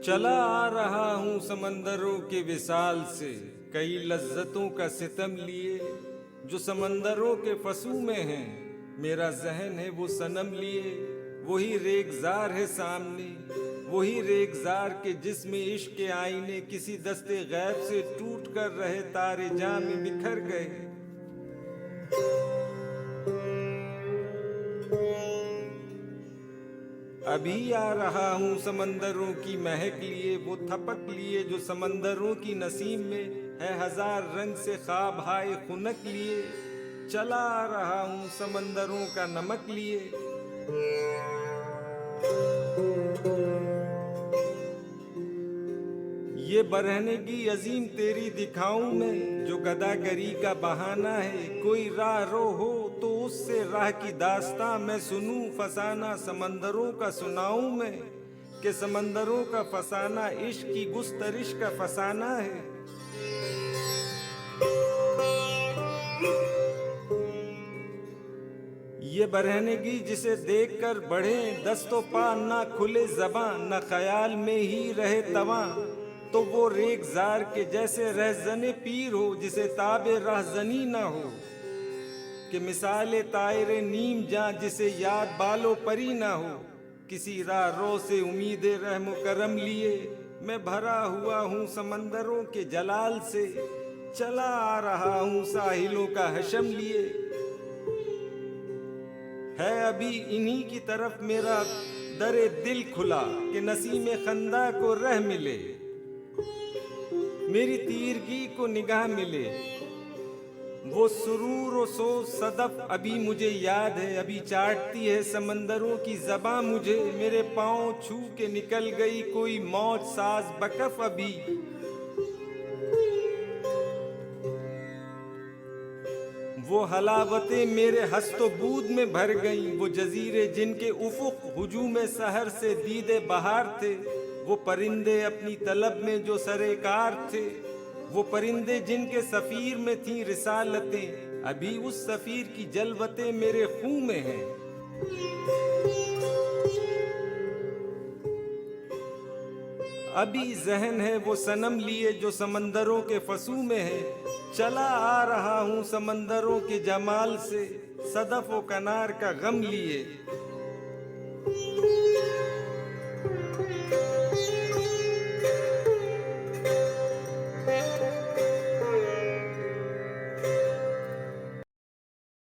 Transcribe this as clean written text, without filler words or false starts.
चला आ रहा हूँ समंदरों के विशाल से, कई लज्जतों का सितम लिए। जो समंदरों के फसू में है, मेरा जहन है वो सनम लिए। वही रेगजार है सामने, वही रेगजार के जिसमें इश्क के आईने किसी दस्ते गैब से टूट कर रहे तारे जां में बिखर गए। अभी आ रहा हूँ समंदरों की महक लिए, वो थपक लिए जो समंदरों की नसीम में है हजार रंग से ख्वाब हाय खुनक लिए। चला आ रहा हूँ समंदरों का नमक लिए। ये बरहनगी अजीम तेरी दिखाऊं मैं, जो गदागरी का बहाना है। कोई राह रो हो तो उससे राह की दास्तां मैं सुनूं, फसाना समंदरों का सुनाऊं मैं, कि समंदरों का फसाना इश्क की गुस्तरिश का फसाना है। ये बरहनगी जिसे देखकर बढ़े दस्तो पा, ना खुले ज़बान ना ख्याल में ही रहे तवां, तो वो रेगजार के जैसे रहजने पीर हो जिसे ताबे राहजनी ना हो। कि मिसाले तायरे नीम जां जिसे याद बालो परी ना हो। किसी राह रो से उम्मीदे रहम करम लिए, मैं भरा हुआ हूँ समंदरों के जलाल से। चला आ रहा हूँ साहिलों का हशम लिए। है अभी इन्हीं की तरफ मेरा दरे दिल खुला, कि नसीम खंदा को रह मिले, मेरी तीरगी को निगाह मिले। वो सुरूर और सोच सदफ अभी मुझे याद है, अभी चाटती है समंदरों की ज़बां मुझे। मेरे पाँव छू के निकल गई कोई मौज साज बकफ अभी। वो हलावतें मेरे हस्तो बूद में भर गईं, वो जजीरे जिनके उफुक हुजूम सहर से दीदे बहार थे। वो परिंदे अपनी तलब में जो सरेकार थे, वो परिंदे जिनके सफ़ीर में थीं रिसालतें, अभी उस सफ़ीर की जलवतें मेरे खून में हैं। अभी जहन है वो सनम लिए जो समंदरों के फसू में है। चला आ रहा हूँ समंदरों के जमाल से, सदफ व कनार का गम लिए।